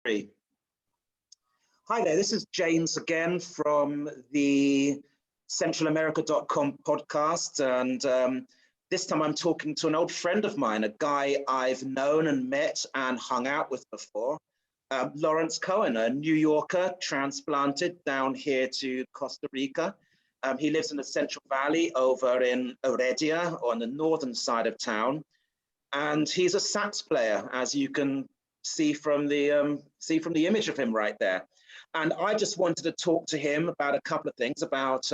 3. Hi there, this is James again from the CentralAmerica.com podcast, and this time I'm talking to an old friend of mine, a guy I've known and met and hung out with before, Lawrence Cohen, a New Yorker transplanted down here to Costa Rica. He lives in the Central Valley over in Heredia on the northern side of town, and he's a sax player, as you can see from the image of him right there. And I just wanted to talk to him about a couple of things about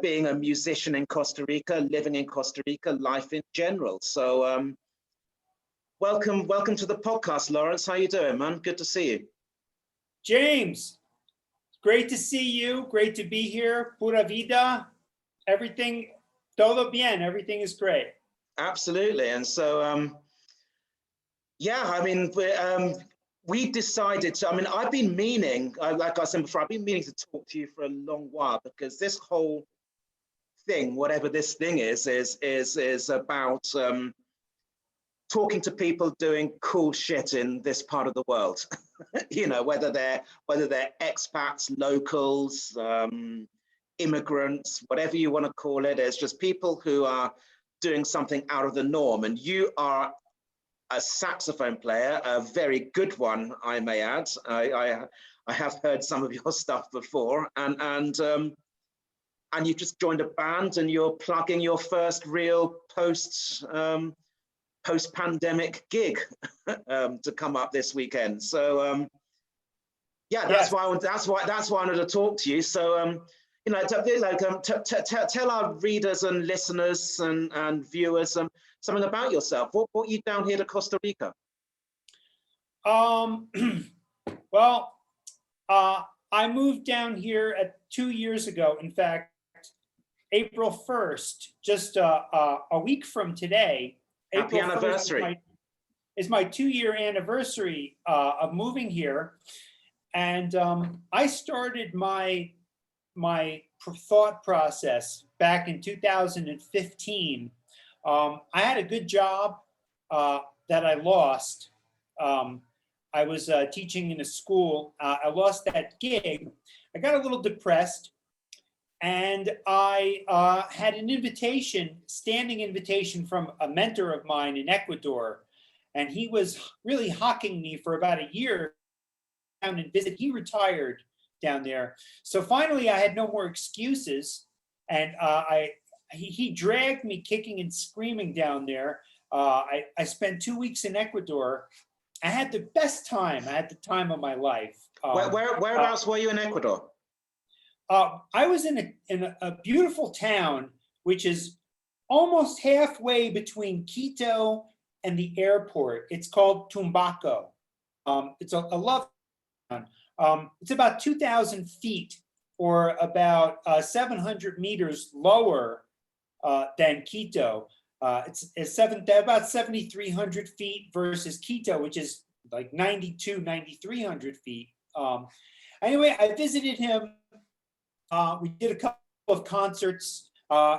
being a musician in Costa Rica, living in Costa Rica, life in general. So welcome to the podcast, Lawrence. How you doing, man? Good to see you. James, great to see you. Great to be here. Pura vida. Everything, todo bien. Everything is great. Absolutely. And so, yeah, I mean, we decided to, I've been meaning, like I said before, I've been meaning to talk to you for a long while, because this whole thing, whatever this thing is about talking to people doing cool shit in this part of the world. whether they're expats, locals, immigrants, whatever you want to call it. It's just people who are doing something out of the norm. And you are a saxophone player, a very good one, I may add. I have heard some of your stuff before, and you've just joined a band, and you're plugging your first real post-pandemic gig to come up this weekend. So yeah, that's why I wanted to talk to you. So tell our readers and listeners and viewers something about yourself. What brought you down here to Costa Rica? Well, I moved down here 2 years ago. In fact, April 1st, just a week from today. Happy April anniversary. Is my 2-year anniversary of moving here. And I started my thought process back in 2015. I had a good job that I lost. I was teaching in a school. I lost that gig. I got a little depressed, and I had an standing invitation from a mentor of mine in Ecuador, and he was really hawking me for about a year down and visit. He retired down there. So finally I had no more excuses, and he dragged me kicking and screaming down there. I spent 2 weeks in Ecuador. I had the best time. I had the time of my life. Whereabouts were you in Ecuador? I was in a beautiful town, which is almost halfway between Quito and the airport. It's called Tumbaco. It's a lovely town. It's about 2,000 feet, or about 700 meters lower than Quito. It's about 7,300 feet versus Quito, which is like 9,300 feet. Anyway, I visited him. We did a couple of concerts.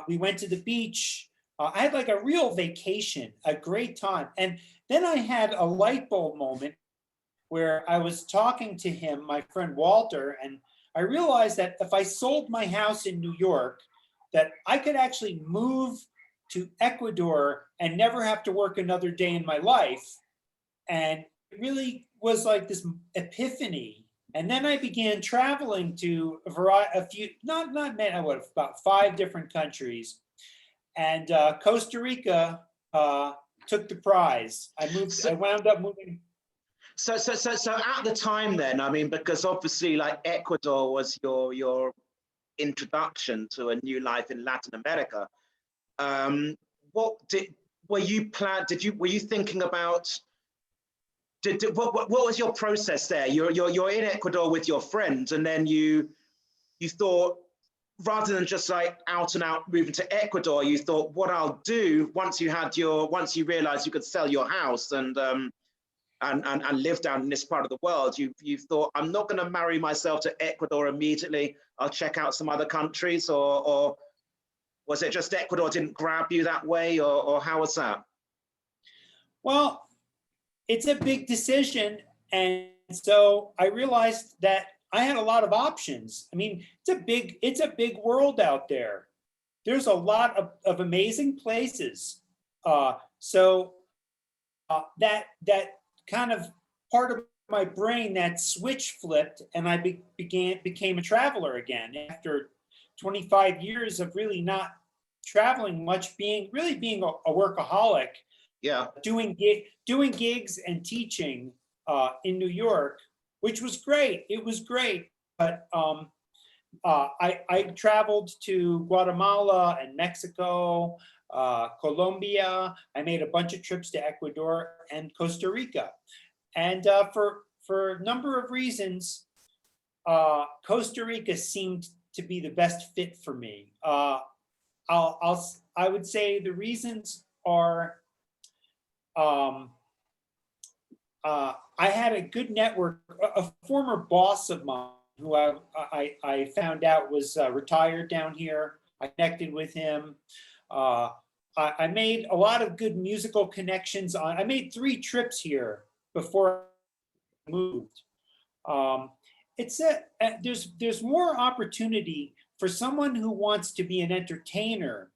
We went to the beach. I had like a real vacation, a great time. And then I had a light bulb moment where I was talking to him, my friend Walter, and I realized that if I sold my house in New York, that I could actually move to Ecuador and never have to work another day in my life. And it really was like this epiphany. And then I began traveling to about 5 different countries. And Costa Rica took the prize. I wound up moving. So at the time then, because obviously like Ecuador was your introduction to a new life in Latin America. Were you thinking about? What was your process there? You're in Ecuador with your friends, and then you thought, rather than just like out and out moving to Ecuador, you thought, what I'll do once you realized you could sell your house and live down in this part of the world, you thought, I'm not going to marry myself to Ecuador immediately. I'll check out some other countries, or was it just Ecuador didn't grab you that way, or how was that? Well, it's a big decision, and so I realized that I had a lot of options. I mean, it's a big world out there. There's a lot of amazing places. That kind of part of my brain, that switch flipped, and I became a traveler again after 25 years of really not traveling much, being a workaholic. Yeah. Doing gigs and teaching in New York, which was great. It was great, but I traveled to Guatemala and Mexico, Colombia. I made a bunch of trips to Ecuador and Costa Rica, and for a number of reasons, Costa Rica seemed to be the best fit for me. I would say the reasons are, I had a good network. A former boss of mine, who I found out was retired down here. I connected with him. I made a lot of good musical connections. I made 3 trips here before I moved. There's more opportunity for someone who wants to be an entertainer.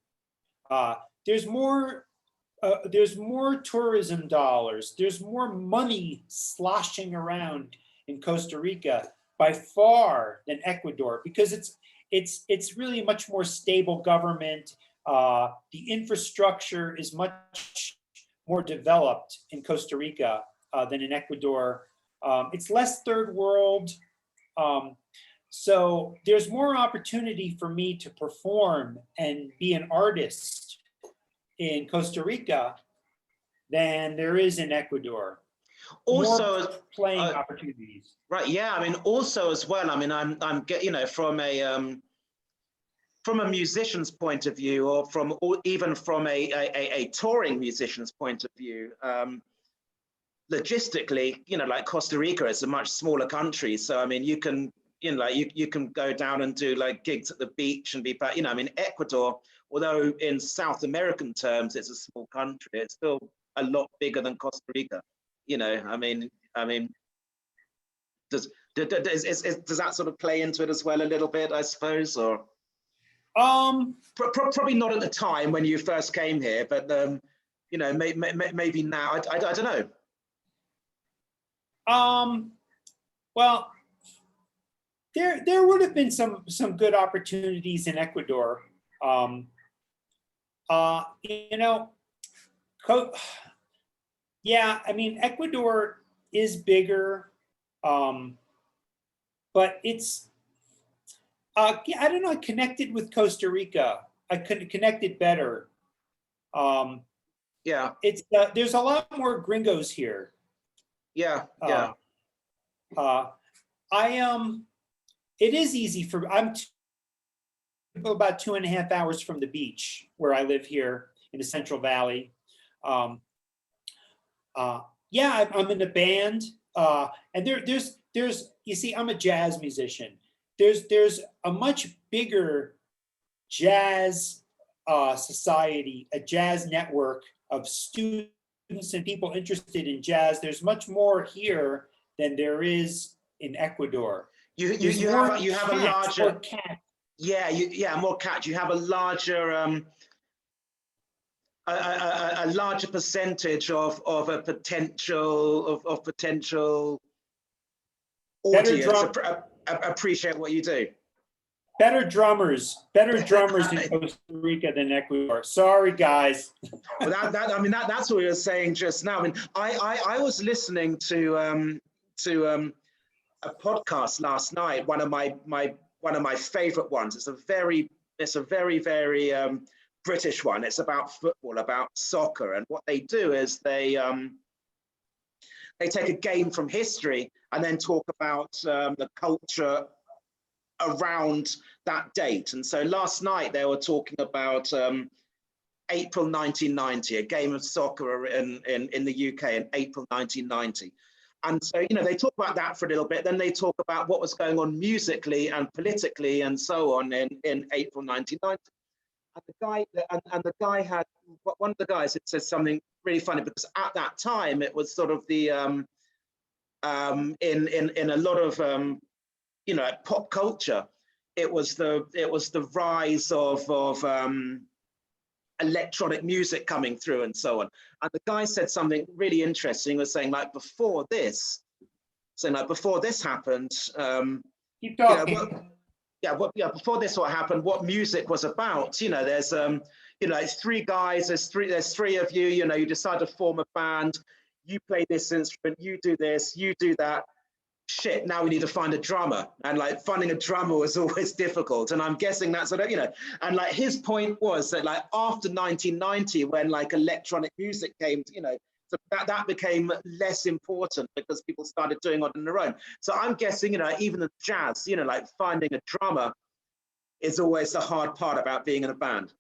There's more tourism dollars. There's more money sloshing around in Costa Rica by far than Ecuador, because it's really a much more stable government. The infrastructure is much more developed in Costa Rica than in Ecuador. It's less third world. So there's more opportunity for me to perform and be an artist in Costa Rica than there is in Ecuador. Also, more playing opportunities. Right. Yeah. I mean, also as well. I mean, I'm from a musician's point of view, or even from a touring musician's point of view. Logistically, like Costa Rica is a much smaller country, so I mean, you can you can go down and do like gigs at the beach and be back. I mean, Ecuador, although in South American terms it's a small country, it's still a lot bigger than Costa Rica. I mean, does that sort of play into it as well a little bit, I suppose, or? Probably not at the time when you first came here, but maybe now. I don't know. Well, there would have been some good opportunities in Ecuador. Yeah, I mean, Ecuador is bigger, but it's I don't know. I connected with Costa Rica. I connected better. Yeah, it's there's a lot more gringos here. Yeah. It is easy for I'm about 2.5 hours from the beach where I live here in the Central Valley. Yeah, I'm in a band, and there's you see, I'm a jazz musician. There's a much bigger jazz society, a jazz network of students and people interested in jazz. There's much more here than there is in Ecuador. You have a larger more cat. More cat. You have a larger a larger percentage of a potential audience appreciate what you do. Better drummers in Costa Rica than Ecuador. Sorry, guys. Well, that's what we were saying just now. I mean, I was listening to a podcast last night. One of my favorite ones. It's a very British one. It's about football, about soccer, and what they do is they take a game from history and then talk about the culture around that date. And so last night they were talking about April 1990, a game of soccer in the UK in April 1990. And so, they talk about that for a little bit. Then they talk about what was going on musically and politically and so on in April 1990. And the guy had, one of the guys, it says something really funny, because at that time it was sort of the in a lot of you know, pop culture. It was the rise of electronic music coming through and so on. And the guy said something really interesting. He was saying like before this happened, Keep you know, talking. before this what happened, what music was about. You know, there's you know, it's three guys, there's three of you, you know, you decide to form a band, you play this instrument, you do this, you do that. Shit, now we need to find a drummer. And like finding a drummer was always difficult. And I'm guessing that's what, you know, and like his point was that like after 1990, when like electronic music came, you know, so that became less important because people started doing it on their own. So I'm guessing, you know, even the jazz, you know, like finding a drummer is always the hard part about being in a band.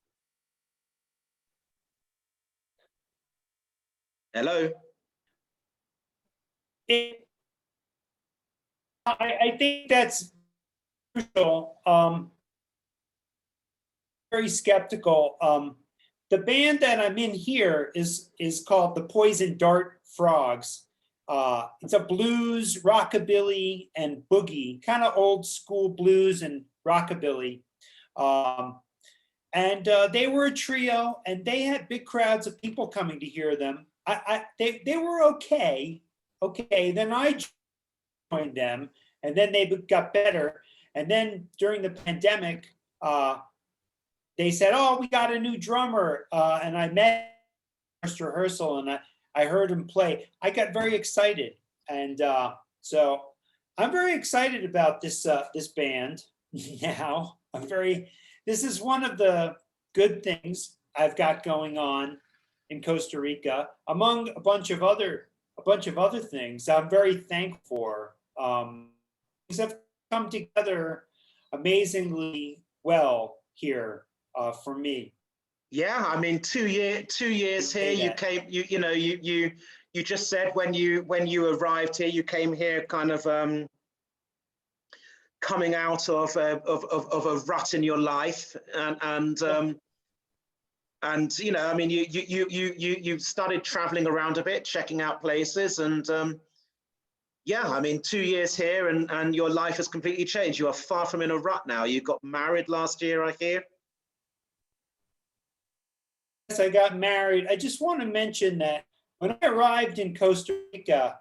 Hello? I think that's crucial. Very skeptical. The band that I'm in here is called the Poison Dart Frogs. It's a blues, rockabilly, and boogie, kind of old school blues and rockabilly. And they were a trio, and they had big crowds of people coming to hear them. They were okay. Then I joined them, and then they got better. And then during the pandemic, they said, "Oh, we got a new drummer," and I met first rehearsal, and I heard him play. I got very excited, and so I'm very excited about this this band now. This is one of the good things I've got going on in Costa Rica, among a bunch of other things. I'm very thankful for. Things have come together amazingly well here for me. Yeah, I mean, 2 years here. You came. You know, you just said when you arrived here, you came here kind of coming out of a rut in your life, and you know, I mean, you started traveling around a bit, checking out places, and yeah, I mean, 2 years here, and your life has completely changed. You are far from in a rut now. You got married last year, I hear. Yes, I got married. I just want to mention that when I arrived in Costa Rica,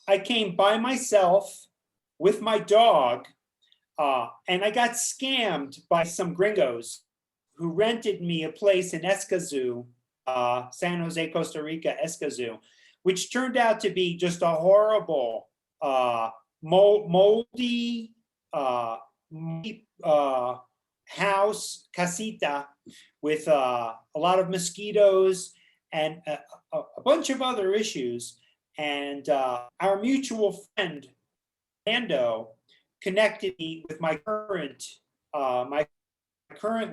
I came by myself with my dog, and I got scammed by some gringos who rented me a place in Escazú, San Jose, Costa Rica, Escazú, which turned out to be just a horrible, moldy house, casita, with a lot of mosquitoes and a bunch of other issues. And our mutual friend, Fernando, connected me with my current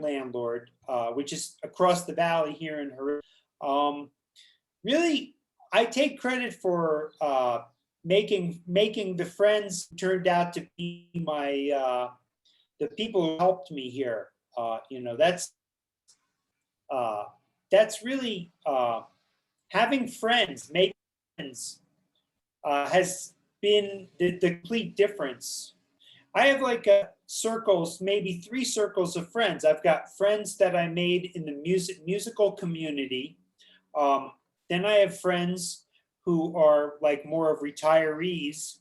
landlord, which is across the valley here in Heredia. Really, I take credit for making the friends who turned out to be the people who helped me here. You know, that's really having friends, making friends, has been the complete difference. I have like circles, maybe 3 circles of friends. I've got friends that I made in the musical community. Then I have friends who are like more of retirees.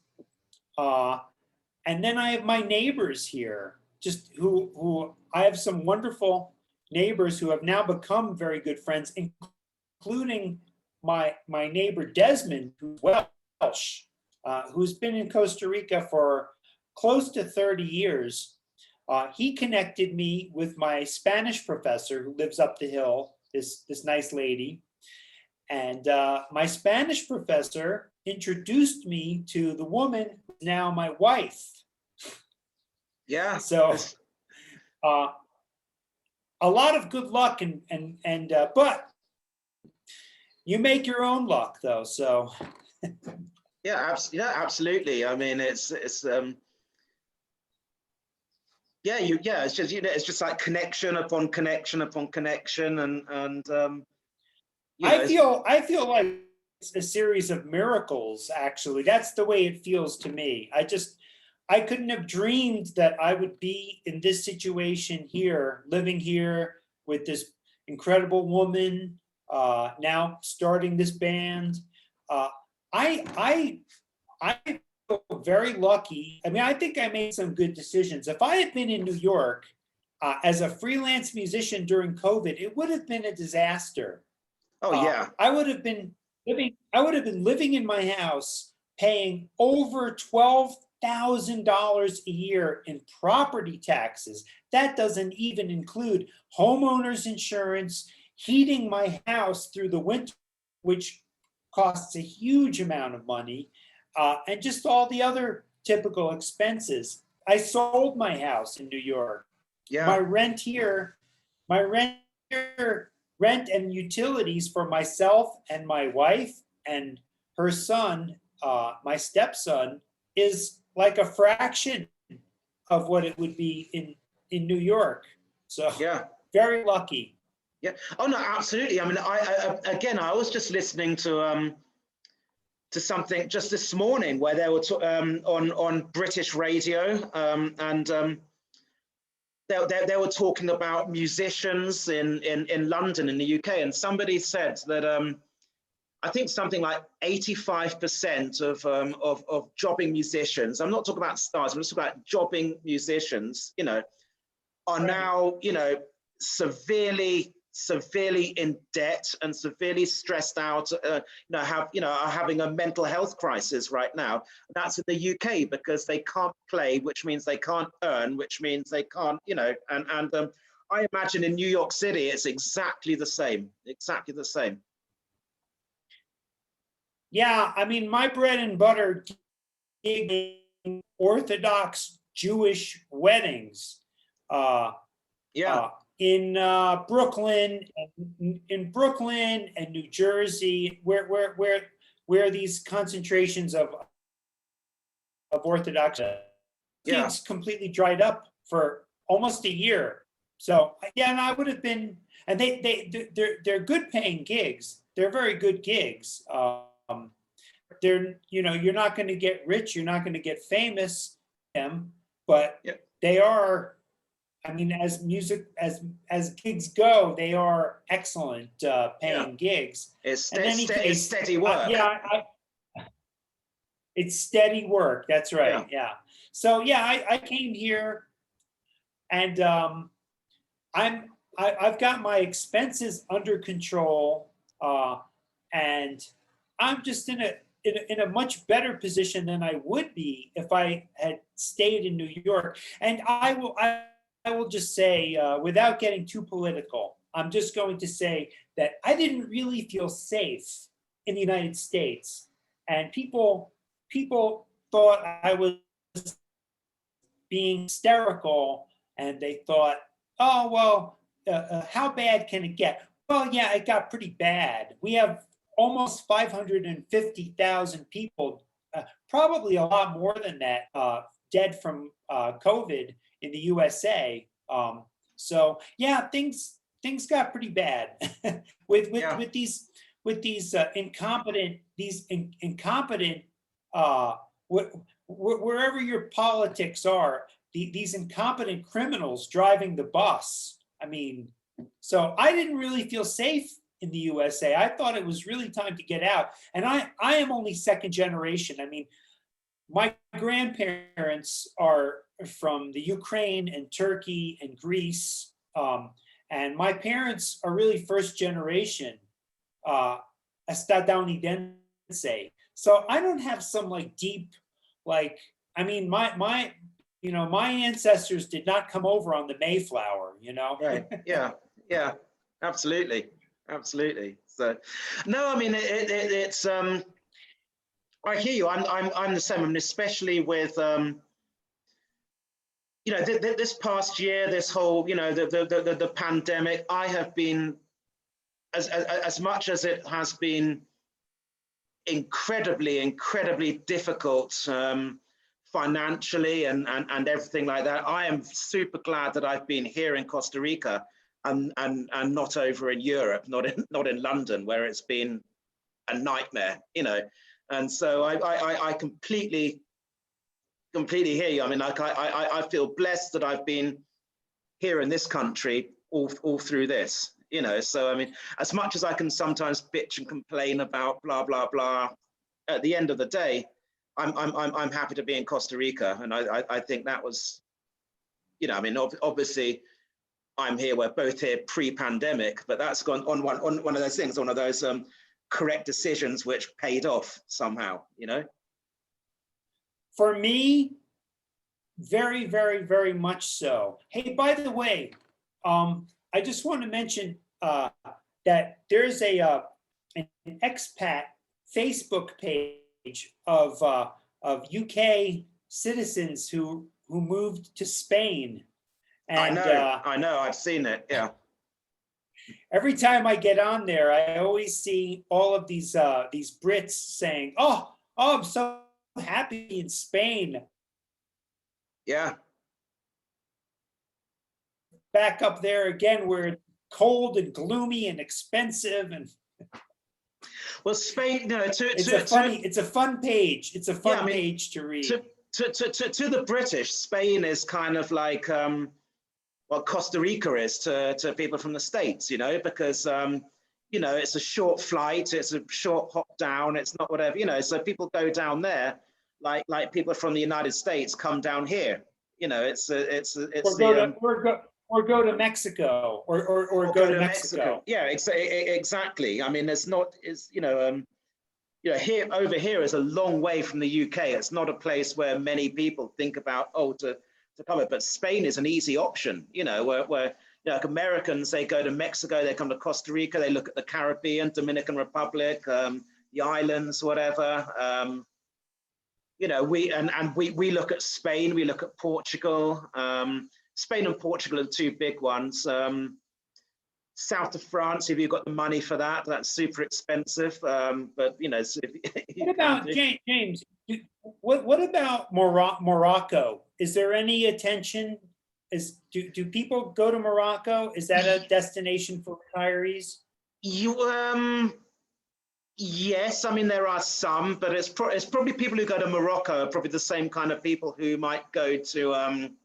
And then I have my neighbors here, just who I have some wonderful neighbors who have now become very good friends, including my neighbor Desmond, who's Welsh, who's been in Costa Rica for close to 30 years. He connected me with my Spanish professor who lives up the hill, this nice lady. And my Spanish professor introduced me to the woman who's now my wife. Yeah. So a lot of good luck, but you make your own luck though. So yeah, absolutely. I mean, it's yeah, it's just, you know, it's just like connection upon connection upon connection, and you know, I feel like a series of miracles, actually. That's the way it feels to me. I couldn't have dreamed that I would be in this situation here, living here with this incredible woman, now starting this band. I feel very lucky. I mean, I think I made some good decisions. If I had been in New York as a freelance musician during COVID, it would have been a disaster. Oh yeah. I would have been living in my house, paying over $12,000 a year in property taxes. That doesn't even include homeowners insurance, heating my house through the winter, which costs a huge amount of money, and just all the other typical expenses. I sold my house in New York. Yeah. My rent here, rent and utilities for myself and my wife and her son, my stepson, is like a fraction of what it would be in New York. So Yeah. very lucky. Yeah. Oh no, absolutely. I mean, I was just listening to something just this morning where they were on British radio, and they were talking about musicians in London, in the UK, and somebody said that I think something like 85% of jobbing musicians, I'm not talking about stars, I'm just talking about jobbing musicians, are now, severely in debt and severely stressed out, are having a mental health crisis right now. That's in the UK because they can't play, which means they can't earn, which means they can't, and I imagine in New York City, it's exactly the same. Yeah, I mean, my bread and butter gigging Orthodox Jewish weddings. In Brooklyn and New Jersey, where these concentrations of Orthodox gigs completely dried up for almost a year. So yeah, and I would have been, and they're good paying gigs. They're very good gigs. They're, you're not going to get rich, you're not going to get famous, but they are. I mean, as gigs go, they are excellent paying gigs. It's steady work. It's steady work. That's right. Yeah. So yeah, I came here, and I've got my expenses under control, and I'm just in a much better position than I would be if I had stayed in New York. And I will just say, without getting too political, I'm just going to say that I didn't really feel safe in the United States. And people thought I was being hysterical, and they thought, oh, well, how bad can it get? Well, yeah, it got pretty bad. We have almost 550,000 people, probably a lot more than that, dead from COVID in the USA. So yeah, things got pretty bad with these incompetent wherever your politics are, these incompetent criminals driving the bus. I mean, so I didn't really feel safe in the USA. I thought it was really time to get out. And I am only second generation. I mean, my grandparents are from the Ukraine and Turkey and Greece. And my parents are really first generation estadounidense. So I don't have some deep, I mean, my ancestors did not come over on the Mayflower, Right. Yeah, absolutely. So, no, I mean, it's, I hear you. I'm the same. I mean, especially with, this past year, this whole, the pandemic, I have been, as much as it has been incredibly difficult financially and everything like that, I am super glad that I've been here in Costa Rica and not over in Europe, not in London, where it's been a nightmare, you know. And so I completely hear you. I mean, like I feel blessed that I've been here in this country all through this, you know. So I mean, as much as I can sometimes bitch and complain about blah blah blah, at the end of the day, I'm happy to be in Costa Rica, and I think that was, you know, I mean, obviously I'm here, we're both here pre-pandemic, but that's gone on one of those things, one of those correct decisions which paid off somehow, you know. For me, very, very, very much so. Hey, by the way, I just want to mention that there's an expat Facebook page of UK citizens who moved to Spain. And, I know, I've seen it, yeah. Every time I get on there, I always see all of these Brits saying, "Oh, I'm so happy in Spain." Yeah. Back up there again, where it's cold and gloomy and expensive, and well, Spain, no, it's a fun page. It's a fun page to read. To the British, Spain is kind of like what Costa Rica is to people from the States, you know, because you know, it's a short flight, it's a short hop down, it's not whatever, you know, so people go down there like people from the United States come down here, you know. Or go to Mexico, or go to Mexico. Yeah, exactly. I mean, it's not, it's, you know, over here is a long way from the UK. It's not a place where many people think about, to come. But Spain is an easy option, you know, where you know, like Americans, they go to Mexico, they come to Costa Rica, they look at the Caribbean, Dominican Republic, the islands, whatever. You know, we look at Spain, we look at Portugal. Spain and Portugal are the two big ones. South of France, if you've got the money for that, that's super expensive. But you know, so what about James? What about Morocco? Is there any attention? Do people go to Morocco? Is that a destination for retirees? Yes, I mean there are some, but it's probably people who go to Morocco are probably the same kind of people who might go to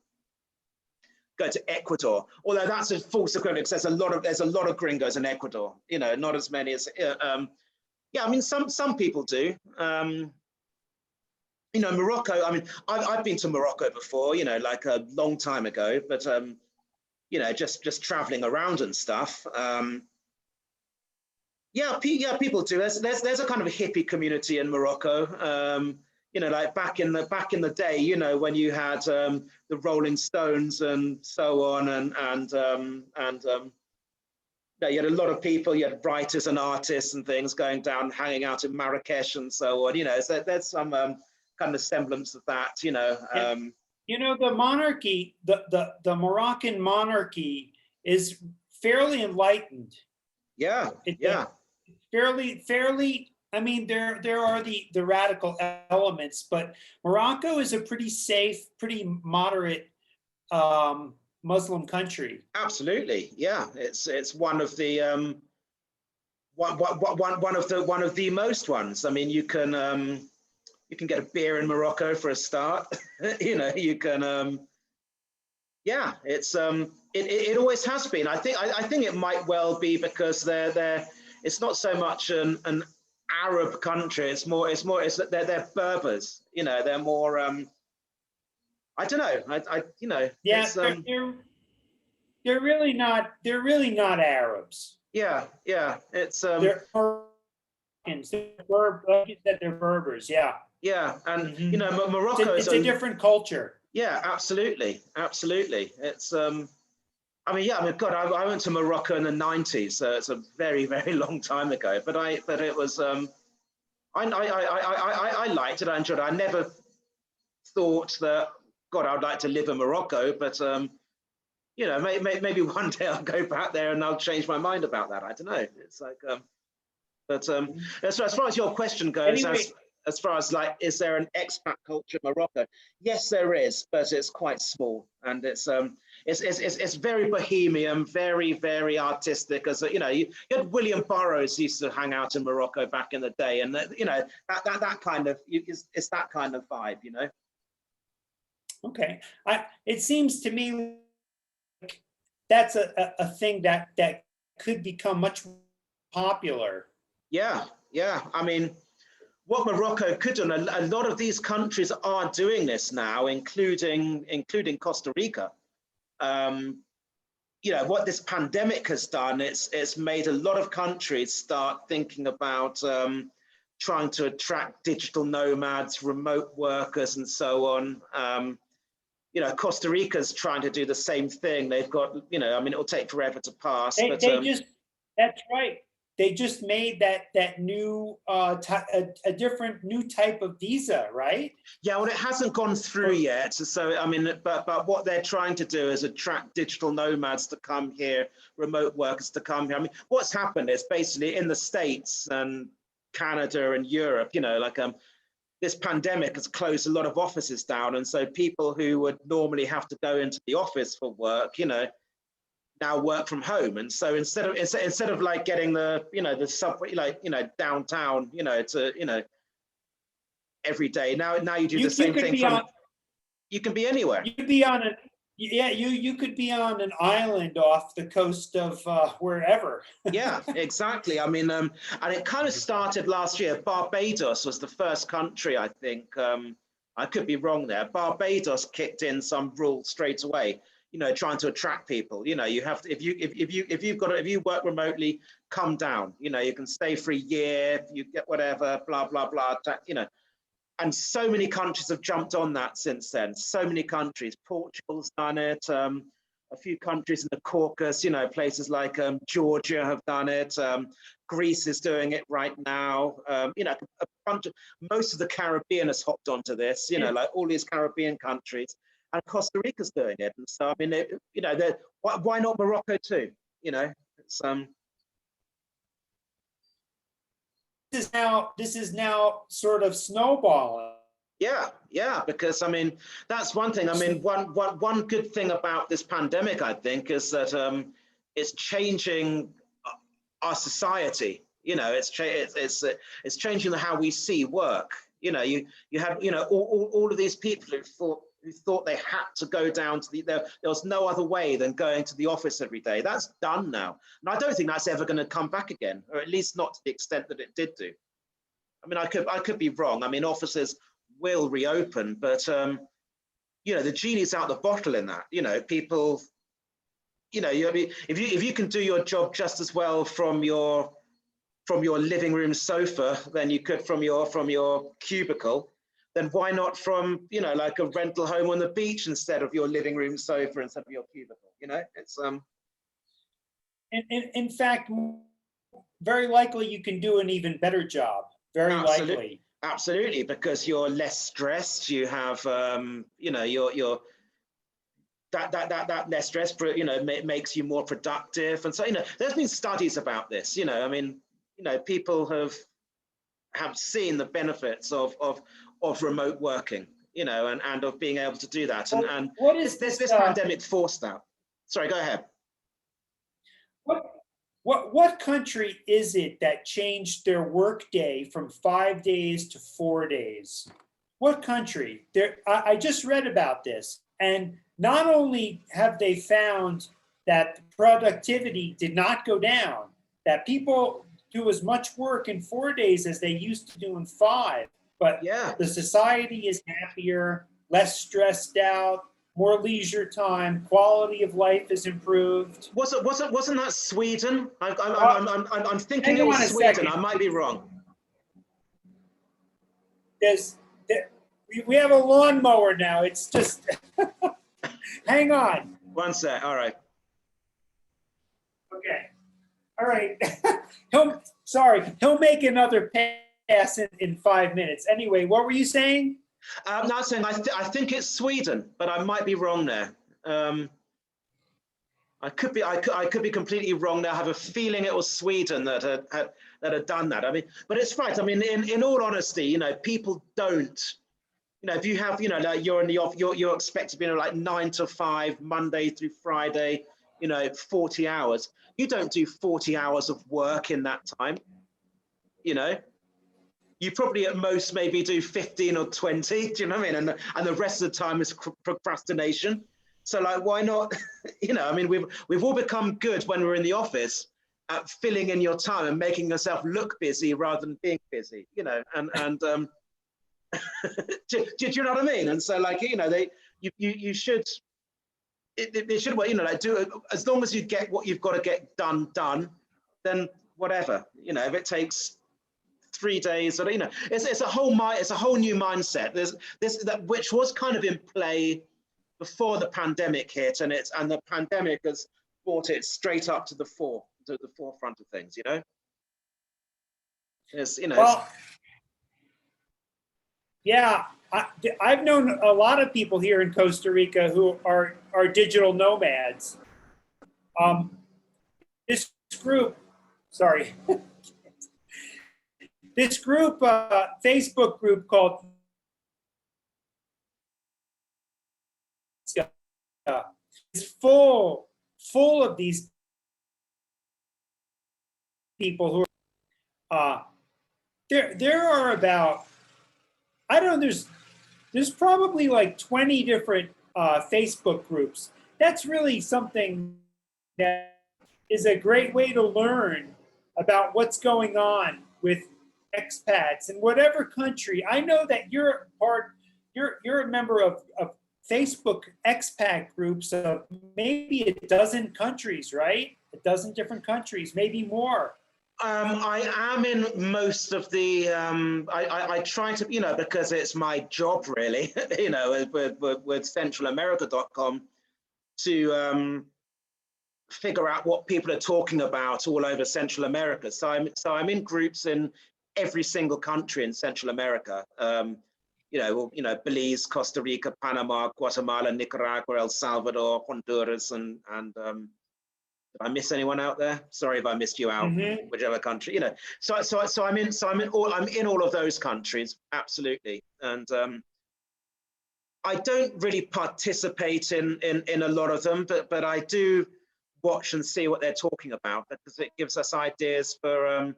Ecuador. Although that's a false equivalent, because there's a lot of gringos in Ecuador. You know, not as many as yeah. I mean, some people do. You know, Morocco. I mean, I've been to Morocco before. You know, like a long time ago, but you know, just traveling around and stuff. Yeah, people do. There's a kind of a hippie community in Morocco. You know, like back in the day, you know, when you had the Rolling Stones and so on, and yeah, you had a lot of people. You had writers and artists and things going down, hanging out in Marrakesh and so on. You know, so there's some kind of semblance of that. You know. You know, the monarchy, the Moroccan monarchy is fairly enlightened. Yeah, fairly. I mean, there are the radical elements, but Morocco is a pretty safe, pretty moderate Muslim country. Absolutely, yeah. It's one of the one of the most ones. I mean, you can get a beer in Morocco for a start. You know, you can. Yeah, it always has been. I think it might well be because it's not so much an Arab country. It's that they're Berbers. You know, they're more. I don't know. You know. Yeah, they're really not. They're really not Arabs. Yeah. It's. They're Moroccans. Like you said, they're Berbers. Yeah. Yeah, and you know, Morocco it's a different culture. Yeah, absolutely. It's. I mean, yeah. I mean, God, I went to Morocco in the '90s, so it's a very, very long time ago. But it was. I liked it. I enjoyed it. I never thought that, God, I would like to live in Morocco, but you know, maybe one day I'll go back there and I'll change my mind about that. I don't know. It's like, but as far as your question goes, anyway, as far as like, is there an expat culture in Morocco? Yes, there is, but it's quite small, and it's very bohemian, very artistic. As you know, you had William Burroughs used to hang out in Morocco back in the day, and you know that kind of it's that kind of vibe, you know. Okay, it seems to me like that's a thing that could become much popular. Yeah, yeah. I mean, what Morocco could do, and a lot of these countries are doing this now, including Costa Rica. You know, what this pandemic has done, it's made a lot of countries start thinking about trying to attract digital nomads, remote workers, and so on. You know, Costa Rica's trying to do the same thing. They've got, you know, I mean, it'll take forever to pass, but That's right. They just made that new a different new type of visa, right? yeah, well, it hasn't gone through yet. So I mean, but what they're trying to do is attract digital nomads to come here, remote workers to come here. I mean, what's happened is basically in the States and Canada and Europe, you know, like this pandemic has closed a lot of offices down, and so people who would normally have to go into the office for work, you know, now work from home. And so instead of like getting the, you know, the subway, like, you know, downtown, you know, to, you know, every day, now you do the same thing from, you can be anywhere. You could be on a, yeah, you could be on an island off the coast of wherever. Yeah, exactly. I mean, and it kind of started last year. Barbados was the first country, I think. I could be wrong there. Barbados kicked in some rules straight away. You know, trying to attract people. You know, you have to, if you work remotely, come down. You know, you can stay for a year. You get whatever, blah blah blah. You know, and so many countries have jumped on that since then. So many countries. Portugal's done it. A few countries in the Caucasus, you know, places like Georgia have done it. Greece is doing it right now. You know, a bunch of, most of the Caribbean has hopped onto this, you know, like all these Caribbean countries, and Costa Rica's doing it. And so, I mean, you know, why not Morocco too? You know, it's This is now sort of snowballing. Yeah, yeah, because I mean, that's one thing. I mean, one good thing about this pandemic, I think, is that it's changing our society. You know, it's changing how we see work. You know, you have, you know, all of these people who thought they had to go down to there was no other way than going to the office every day. That's done now, and I don't think that's ever going to come back again, or at least not to the extent that it did do. I mean, I could be wrong. I mean, offices will reopen, but you know, the genie's out the bottle in that. You know, people, you know, if you can do your job just as well from your living room sofa than you could from your cubicle, then why not from, you know, like a rental home on the beach instead of your living room sofa instead of your cubicle? You know, it's in fact, very likely you can do an even better job. Very likely. Absolutely, because you're less stressed. You have, you know, you're that less stress, you know, makes you more productive. And so, you know, there's been studies about this. You know, I mean, you know, people have seen the benefits of remote working. You know, and of being able to do that. And what is this pandemic forced that. Sorry, go ahead. What country is it that changed their workday from 5 days to 4 days? What country? I just read about this, and not only have they found that productivity did not go down, that people do as much work in 4 days as they used to do in 5, but yeah, the society is happier, less stressed out, more leisure time, quality of life is improved. Wasn't that Sweden? I'm thinking it was Sweden. Second. I might be wrong. We have a lawnmower now. It's just hang on. One sec. All right. Okay. All right. He'll make another pass in 5 minutes. Anyway, what were you saying? I'm not saying I think it's Sweden, but I might be wrong there. I could be completely wrong there. I have a feeling it was Sweden that had done that. I mean, but it's right. I mean, in all honesty, you know, people don't. You know, if you have, you know, like you're in the off, you're expected to be, you know, like 9 to 5, Monday through Friday, you know, 40 hours. You don't do 40 hours of work in that time. You know, you probably at most maybe do 15 or 20. Do you know what I mean? And the rest of the time is procrastination. So like, why not? You know, I mean, we've all become good when we're in the office at filling in your time and making yourself look busy rather than being busy. You know, and do you know what I mean? And so like, you know, you should. It should, well, you know, like do it as long as you get what you've got to get done, then whatever. You know, if it takes 3 days, or you know, it's a whole new mindset. There's this that which was kind of in play before the pandemic hit, and the pandemic has brought it straight up to the forefront of things. You know, it's, you know. Well, yeah, I've known a lot of people here in Costa Rica who are digital nomads. This group, sorry, this group, Facebook group called is full of these people who are there are about, I don't know, there's probably like 20 different Facebook groups. That's really something that is a great way to learn about what's going on with expats in whatever country. I know that you're a member of Facebook expat groups of maybe a dozen countries, right? A dozen different countries, maybe more. I am in most of the. I try to, you know, because it's my job really, you know, with centralamerica.com to figure out what people are talking about all over Central America. So I'm in groups in every single country in Central America. You know, Belize, Costa Rica, Panama, Guatemala, Nicaragua, El Salvador, Honduras, and did I miss anyone out there? Sorry if I missed you out. Mm-hmm. Whichever country, you know. So I'm in all of those countries, absolutely. And I don't really participate in a lot of them, but I do watch and see what they're talking about, because it gives us ideas for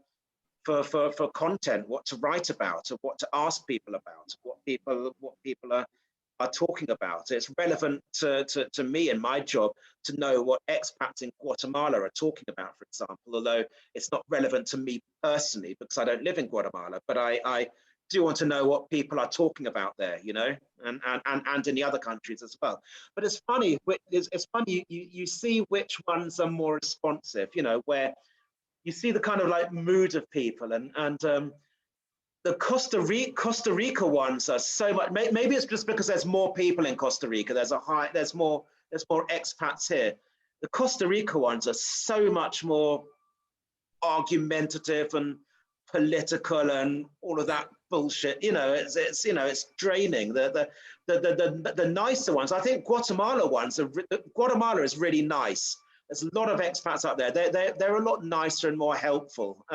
content, what to write about, or what to ask people about, what people are talking about. It's relevant to me and my job to know what expats in Guatemala are talking about, for example, although it's not relevant to me personally because I don't live in Guatemala, but I do want to know what people are talking about there, you know, and in the other countries as well. But it's funny, you see which ones are more responsive, you know, where you see the kind of like mood of people, and the Costa Rica ones are so much. Maybe it's just because there's more people in Costa Rica. There's more expats here. The Costa Rica ones are so much more argumentative and political and all of that bullshit. You know, it's you know, it's draining. The nicer ones, I think Guatemala is really nice. There's a lot of expats out there. They're a lot nicer and more helpful.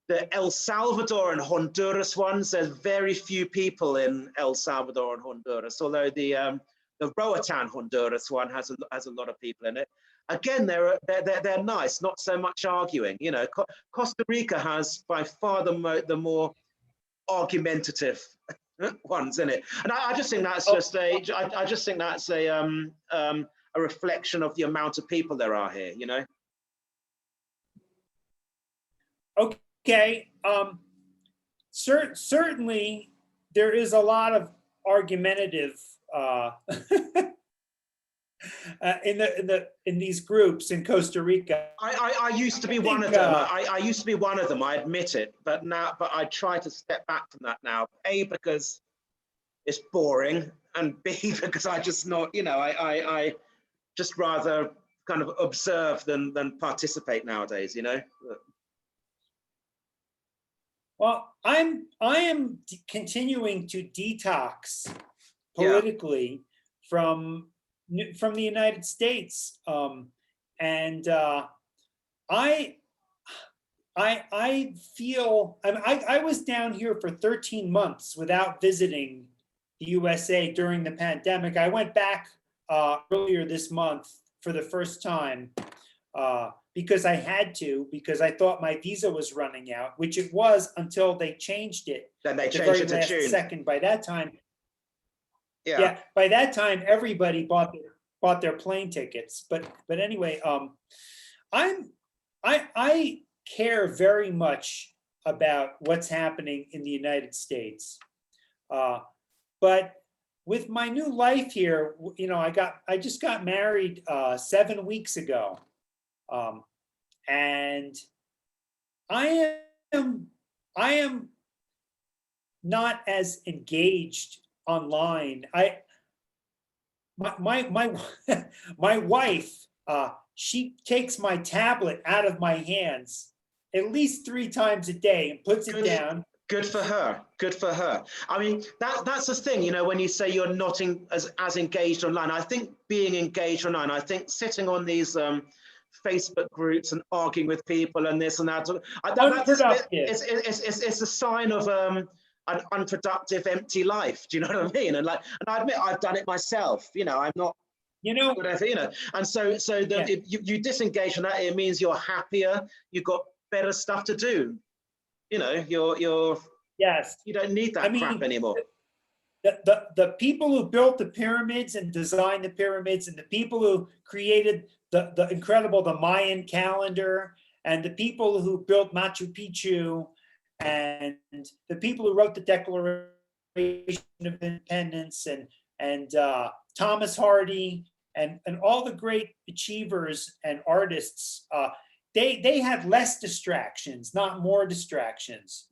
The El Salvador and Honduras ones, there's very few people in El Salvador and Honduras, although the Roatan Honduras one has a lot of people in it. Again, they're nice, not so much arguing. You know, Costa Rica has by far the more argumentative ones in it, and I just think that's I just think that's a reflection of the amount of people there are here. You know. Okay. Certainly, there is a lot of argumentative in these groups in Costa Rica. I used to be one of them. I used to be one of them. I admit it. But I try to step back from that now. A, because it's boring, and B, because I just not, you know, I just rather kind of observe than participate nowadays. You know. Well, I am continuing to detox politically from from the United States, and I feel I was down here for 13 months without visiting the USA during the pandemic. I went back earlier this month for the first time because I had to, because I thought my visa was running out, which it was until they changed it. Then they the changed very it to last June. second. By that time, Yeah. by that time, everybody bought their plane tickets. But anyway, I care very much about what's happening in the United States. But with my new life here, you know, I just got married 7 weeks ago. And I am not as engaged online. My wife, she takes my tablet out of my hands at least 3 times a day and puts it down. Good for her. Good for her. I mean, that's the thing, you know, when you say you're not as engaged online. I think being engaged online, I think sitting on these Facebook groups and arguing with people and this and that, it's a sign of an unproductive, empty life. Do you know what I mean? And I admit I've done it myself. You know, I'm not. Whatever, you know. And so if you disengage from that, it means you're happier. You've got better stuff to do. You know, you're yes. You don't need that crap anymore. The people who built the pyramids and designed the pyramids, and the people who created the incredible Mayan calendar, and the people who built Machu Picchu, and the people who wrote the Declaration of Independence, and Thomas Hardy, and all the great achievers and artists, they had less distractions, not more distractions.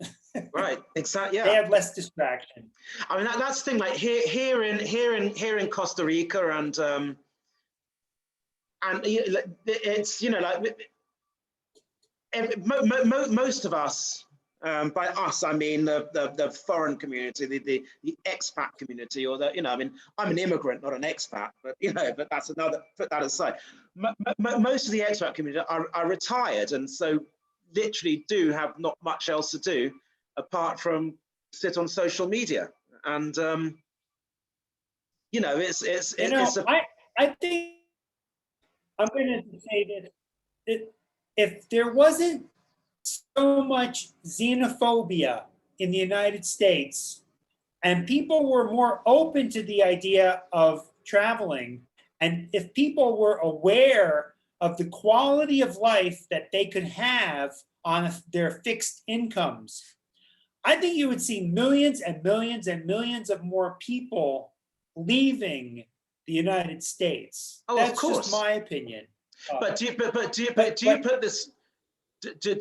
Right, exactly. Yeah, they had less distraction. I mean, that's the thing. Like here in Costa Rica, and it's, you know, like most of us. By us, I mean the foreign community, the expat community, or the, you know, I mean, I'm an immigrant, not an expat, but you know, but that's another. Put that aside. Most of the expat community are retired, and so literally do have not much else to do apart from sit on social media, and you know, I think I'm going to say that if there wasn't so much xenophobia in the United States, and people were more open to the idea of traveling, and if people were aware of the quality of life that they could have on their fixed incomes, I think you would see millions and millions and millions of more people leaving the United States. Oh, that's of course. just my opinion. But do you put this? Do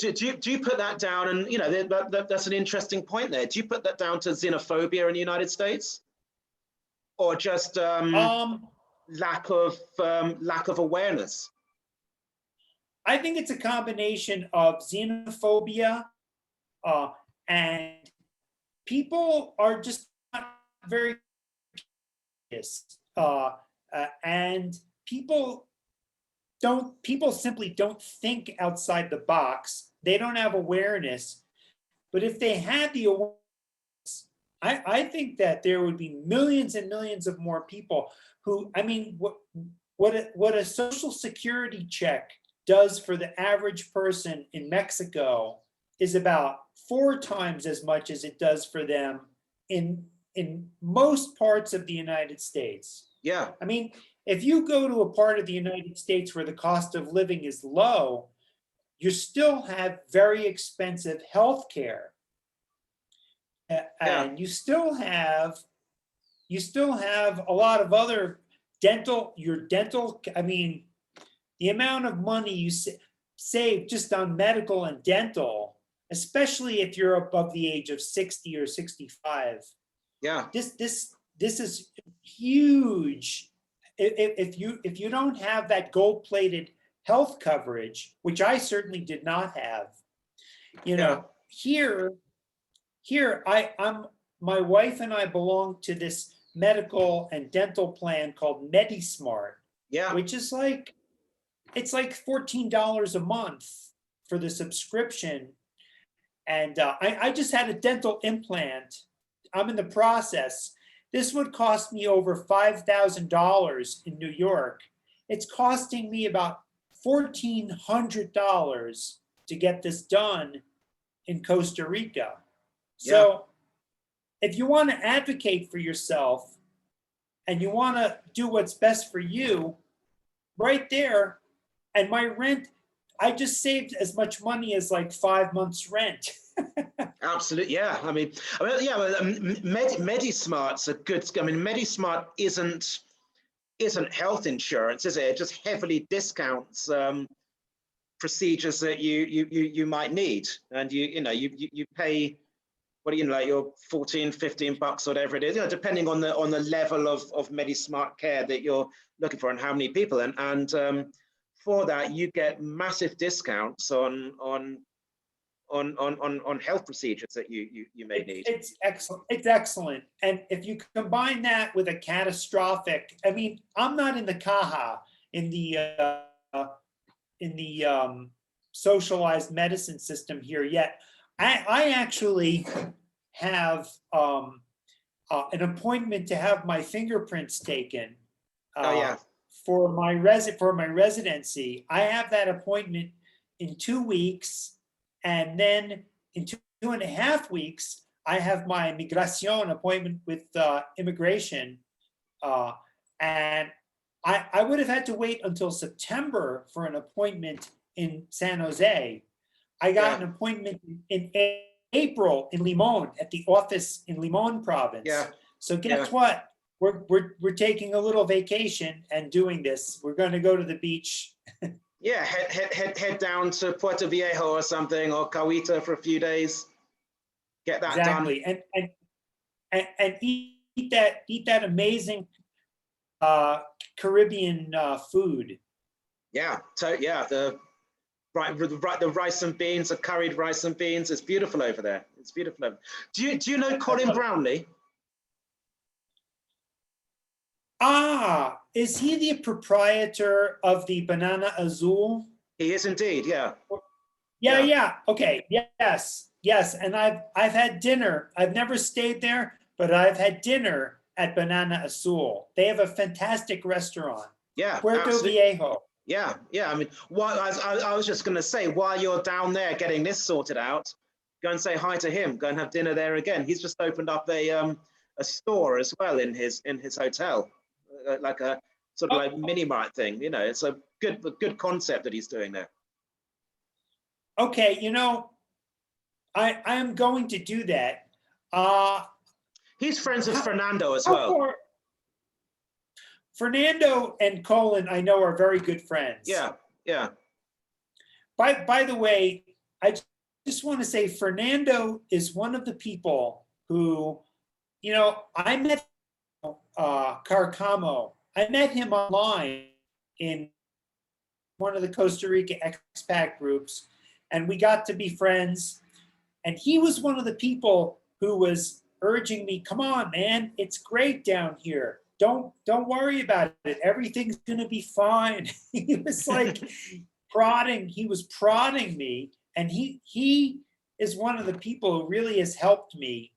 you put that down? And you know, that's an interesting point there. Do you put that down to xenophobia in the United States, or just lack of awareness? I think it's a combination of xenophobia, and people are just not very curious, and people simply don't think outside the box. They don't have awareness. But if they had the awareness, I think that there would be millions and millions of more people who, I mean, what a social security check does for the average person in Mexico is about 4 times as much as it does for them in most parts of the United States. Yeah. I mean, if you go to a part of the United States where the cost of living is low, you still have very expensive health care. And you still have a lot of other dental, I mean, the amount of money you save just on medical and dental, especially if you're above the age of 60 or 65. Yeah. This is huge. If you don't have that gold-plated health coverage, which I certainly did not have, you know, here my wife and I belong to this medical and dental plan called MediSmart, Yeah. which is like, it's like $14 a month for the subscription. And I just had a dental implant. I'm in the process. This would cost me over $5,000 in New York. It's costing me about $1,400 to get this done in Costa Rica. So if you want to advocate for yourself and you want to do what's best for you, right there, and my rent, I just saved as much money as like 5 months rent. Absolutely, yeah. I mean, yeah. MediSmart's a good. I mean, MediSmart isn't health insurance, is it? It just heavily discounts procedures that you might need, and you pay, what do you know, like your 14, 15 bucks, whatever it is, depending on the level of MediSmart care that you're looking for and how many people, and for that you get massive discounts on health procedures that you may need. It's excellent. It's excellent. And if you combine that with a catastrophic, I mean, I'm not in the CAHA, in the socialized medicine system here yet. I actually have an appointment to have my fingerprints taken. Oh yeah. For my residency. I have that appointment in 2 weeks, and then in 2.5 weeks, I have my migración appointment with immigration, and I would have had to wait until September for an appointment in San Jose. I got an appointment in April in Limón, at the office in Limón province. Yeah. So guess what? We're taking a little vacation and doing this. We're going to go to the beach. Yeah, head down to Puerto Viejo or something, or Cahuita for a few days. Get that exactly. done. And eat that amazing Caribbean food. Yeah, so yeah, the rice and beans, the curried rice and beans. It's beautiful over there. It's beautiful over there. Do you know Colin Brownlee? Is he the proprietor of the Banana Azul? He is indeed, yeah. Yeah. Okay. Yes. And I've had dinner. I've never stayed there, but I've had dinner at Banana Azul. They have a fantastic restaurant. Yeah. Puerto Viejo. Yeah. I mean, I was just going to say, while you're down there getting this sorted out, go and say hi to him. Go and have dinner there again. He's just opened up a store as well in his hotel. Like a sort of like mini mart thing, it's a good concept that he's doing there. Okay, I am going to do that. He's friends with Fernando as well. Fernando and Colin, I know, are very good friends. Yeah. By the way, I just want to say Fernando is one of the people who, I met Carcamo. I met him online in one of the Costa Rica expat groups, and we got to be friends. And he was one of the people who was urging me, "Come on, man, it's great down here. Don't worry about it. Everything's gonna be fine." He was like He was prodding me, and he is one of the people who really has helped me.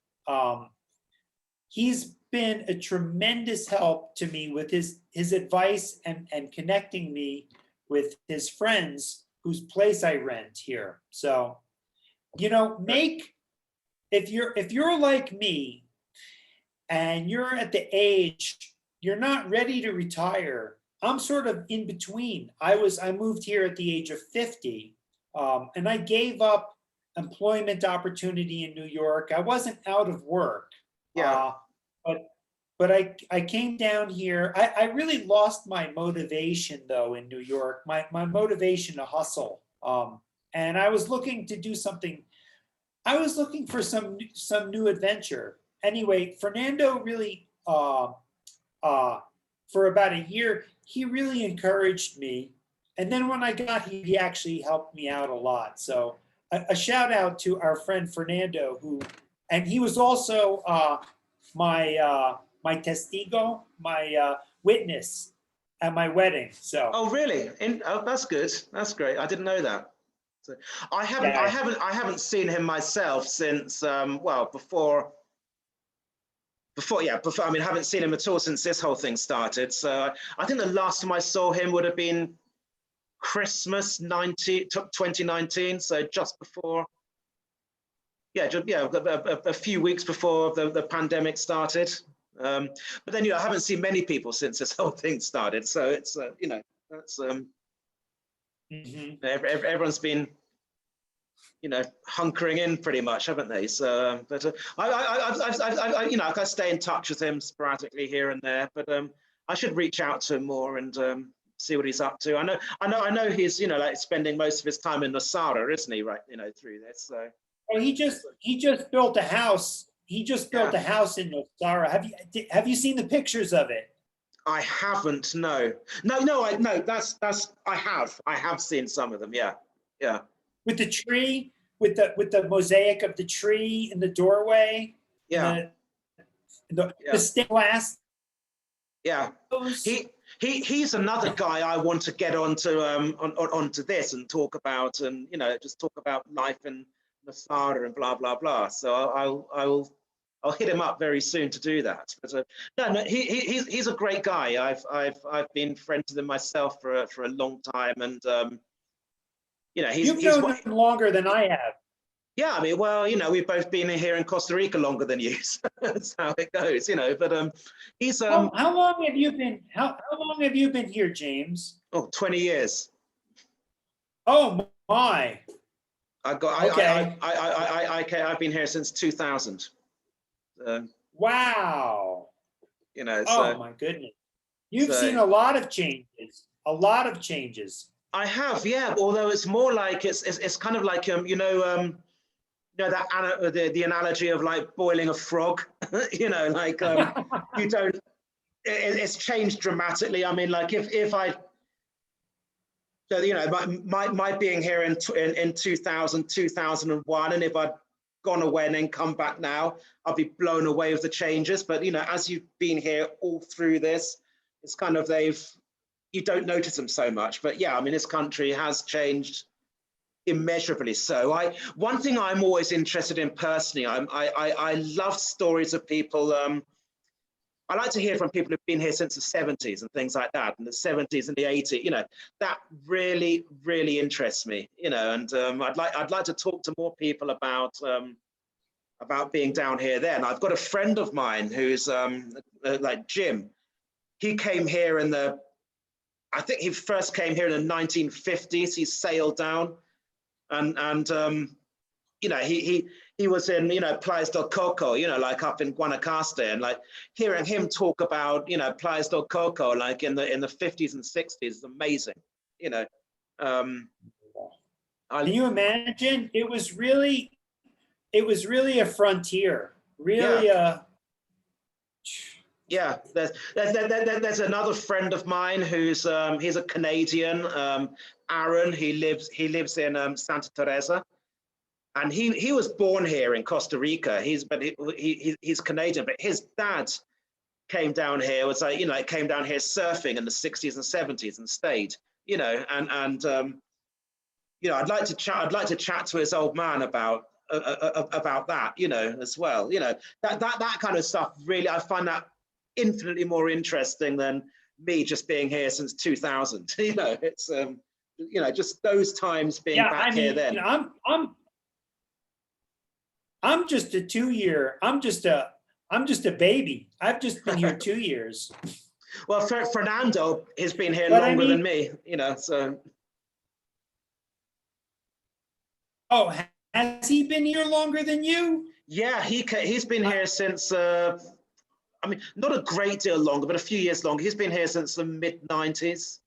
He's been a tremendous help to me with his advice and connecting me with his friends whose place I rent here. So, if you're like me and you're at the age, you're not ready to retire. I'm sort of in between. I moved here at the age of 50, and I gave up employment opportunity in New York. I wasn't out of work. Yeah. But I came down here. I really lost my motivation though in New York, my motivation to hustle. And I was looking to do something. I was looking for some new adventure. Anyway, Fernando really, for about a year, he really encouraged me. And then when I got here, he actually helped me out a lot. So a shout out to our friend Fernando, and he was also my my testigo, my witness at my wedding. So. Oh, really? Oh, that's good. That's great. I didn't know that. So I haven't seen him myself since well, before. I mean, I haven't seen him at all since this whole thing started. So I think the last time I saw him would have been Christmas 2019. So just before, a few weeks before the pandemic started. But then, I haven't seen many people since this whole thing started. So it's, that's, everyone's been, hunkering in pretty much, haven't they? So, but I stay in touch with him sporadically here and there. But I should reach out to him more and see what he's up to. I know he's like spending most of his time in Nosara, isn't he? Right, through this. So. Well, he just built a house. He just built a house in Nosara. Have you seen the pictures of it? I haven't. No. I have seen some of them. Yeah. With the tree, with the mosaic of the tree in the doorway. Yeah. The stained glass. Yeah. He's another guy I want to get onto this and talk about, and just talk about life in Masada and blah blah blah. So I'll hit him up very soon to do that. But he's a great guy. I've been friends with him myself for a long time, and you've known him longer than I have. Yeah, I mean, well, we've both been here in Costa Rica longer than you, so that's how it goes, But he's how long have you been? How long have you been here, James? Oh, 20 years. Oh my! I've been here since 2000. Wow. Oh my goodness! You've seen a lot of changes. A lot of changes. I have, yeah. Although it's more like it's kind of like the analogy of like boiling a frog, you don't. It's changed dramatically. I mean, like if I, my being here in 2000, 2001, and if I'd gone away and then come back now, I'd be blown away with the changes. But as you've been here all through this, it's kind of you don't notice them so much. But yeah, I mean, this country has changed immeasurably so. One thing I'm always interested in personally, I love stories of people. I like to hear from people who've been here since the 70s and things like that, and the 70s and the 80s. That really, really interests me. And I'd like to talk to more people about being down here. Then I've got a friend of mine who's like Jim. He came here I think he first came here in the 1950s. He sailed down. And he was in Playas del Coco, like up in Guanacaste, and like hearing him talk about Playas del Coco like in the 50s and 60s is amazing. Can you imagine? It was really a frontier, really. Yeah, there's another friend of mine who's he's a Canadian, Aaron. He lives in Santa Teresa, and he was born here in Costa Rica. He's Canadian, but his dad came down here. Was like came down here surfing in the 60s and 70s and stayed. I'd like to chat to his old man about that. As well. That kind of stuff. Really, I find that infinitely more interesting than me just being here since 2000. It's just those times being back here then. I'm just a 2-year. I'm just a baby. I've just been here 2 years. Well, Fernando has been here longer than me. So. Oh, has he been here longer than you? Yeah, he's been here since. I mean, not a great deal longer, but a few years longer. He's been here since the mid-90s.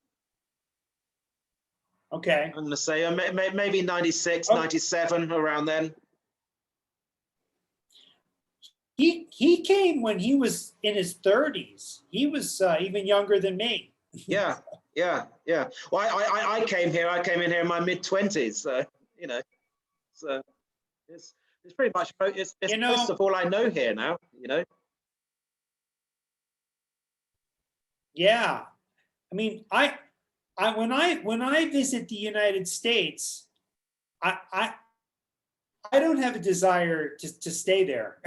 Okay. I'm going to say maybe 96, 97, around then. He came when he was in his 30s. He was even younger than me. Yeah. Well, I came in here in my mid-20s, so so it's pretty much it's most of all I know here now. Yeah. I mean, when I visit the United States, I I don't have a desire to stay there.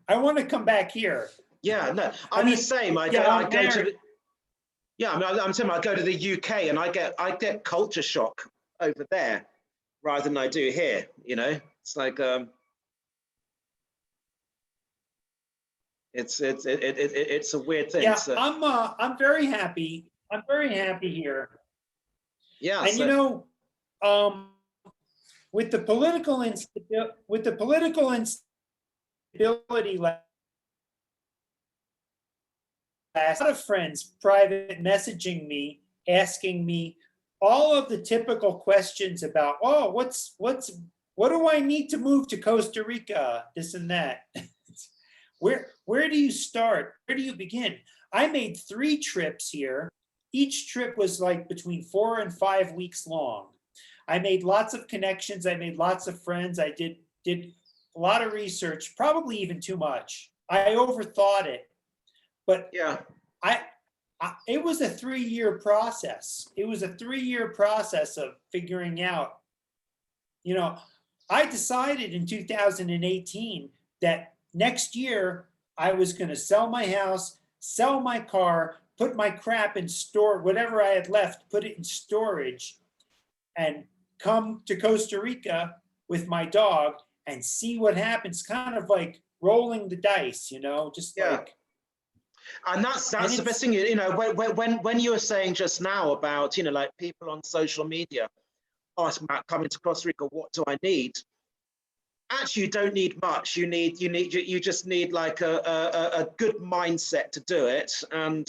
I want to come back here. Yeah, no, I I'm the mean, same. yeah, I I'm go to married. yeah, I mean, I'm saying I go to the UK and I get culture shock over there rather than I do here. You know, it's like it's a weird thing. Yeah, So I'm very happy. I'm very happy here. yeah, And you so know, um, with the political instability last, a lot of friends private messaging me, asking me all of the typical questions about, oh, what do I need to move to Costa Rica? This and that. Where do you start? Where do you begin? I made 3 trips here. Each trip was like between 4 and 5 weeks long. I made lots of connections. I made lots of friends. I did a lot of research, probably even too much. I overthought it, but yeah, I, it was a 3-year process. It was a 3-year process of figuring out. You know, I decided in 2018 that next year I was going to sell my house, sell my car, put my crap in store, whatever I had left, put it in storage, and come to Costa Rica with my dog and see what happens. Kind of like rolling the dice, you know, just yeah. like. And And that's the best it's thing. You know, when you were saying just now about, you know, like people on social media asking about coming to Costa Rica, what do I need? Actually, you don't need much. You just need like a good mindset to do it, and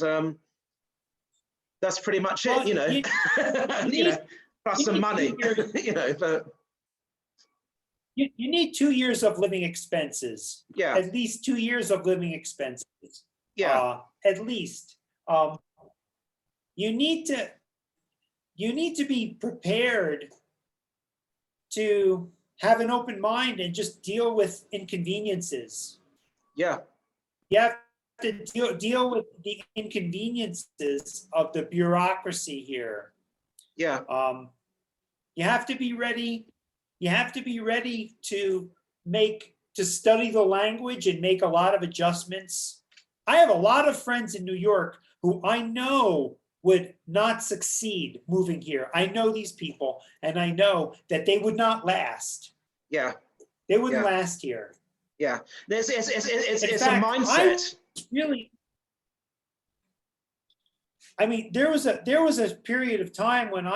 that's pretty much it. well, You know, you you know, need plus you some need money. 2 years. You know, but You need 2 years of living expenses, yeah, at least 2 years of living expenses, yeah, at least. Um, you need to you need to be prepared to have an open mind and just deal with inconveniences. yeah, You have to deal with the inconveniences of the bureaucracy here. yeah, Um, you have to be ready. You have to be ready to study the language and make a lot of adjustments. I have a lot of friends in New York who I know would not succeed moving here. I know these people, and I know that they would not last. yeah, They wouldn't yeah, last here. yeah. In It's a fact, I mindset. was really. I mean, there was a period of time when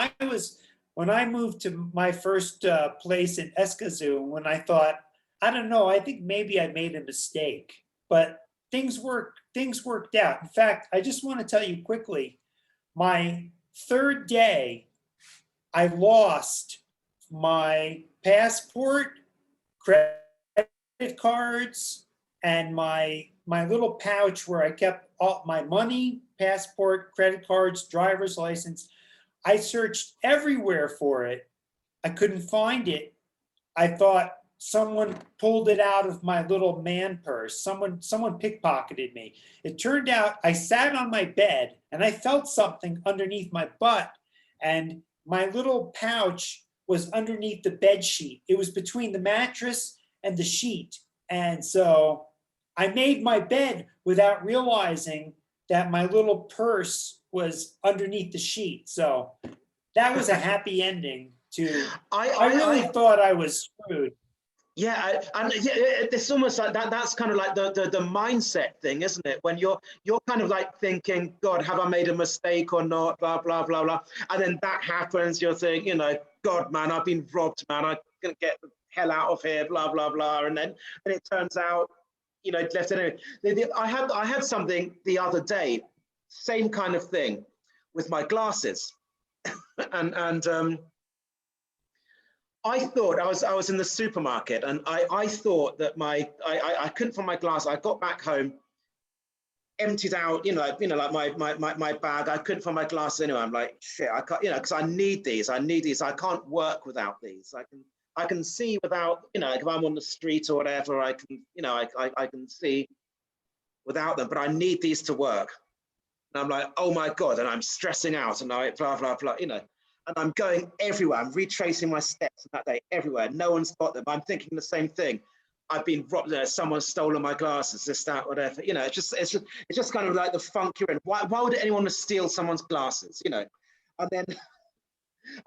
I moved to my first place in Escazú, when I thought, I don't know, I think maybe I made a mistake, but things worked out. In fact, I just want to tell you quickly, my 3rd day, I lost my passport, credit cards, and my little pouch where I kept all my money, passport, credit cards, driver's license. I searched everywhere for it. I couldn't find it. I thought someone pulled it out of my little man purse. Someone pickpocketed me. It turned out I sat on my bed and I felt something underneath my butt, and my little pouch was underneath the bed sheet. It was between the mattress and the sheet. And so I made my bed without realizing that my little purse was underneath the sheet. So that was a happy ending to. I really I thought I was screwed. Yeah, and it's almost like that. That's kind of like the mindset thing, isn't it? When you're kind of like thinking, God, have I made a mistake or not? Blah blah blah blah. And then that happens. You're thinking, you know, God, man, I've been robbed, man. I'm gonna get the hell out of here. Blah blah blah. And it turns out, you know, left it. I had something the other day, same kind of thing, with my glasses, and. I thought I was in the supermarket, and I thought that I couldn't find my glass. I got back home, emptied out, like my bag. I couldn't find my glasses anyway. I'm like, shit, I can't, because I need these. I need these. I can't work without these. I can see without, if I'm on the street or whatever, I can, I can see without them, but I need these to work. And I'm like, oh my God, and I'm stressing out, and I blah, blah, blah, you know, and I'm going everywhere. I'm retracing my steps that day everywhere. No one's got them. I'm thinking the same thing. I've been robbed there. Someone's stolen my glasses, this, that, whatever. You know, it's just kind of like the funk you're in. Why would anyone steal someone's glasses? You know, and then,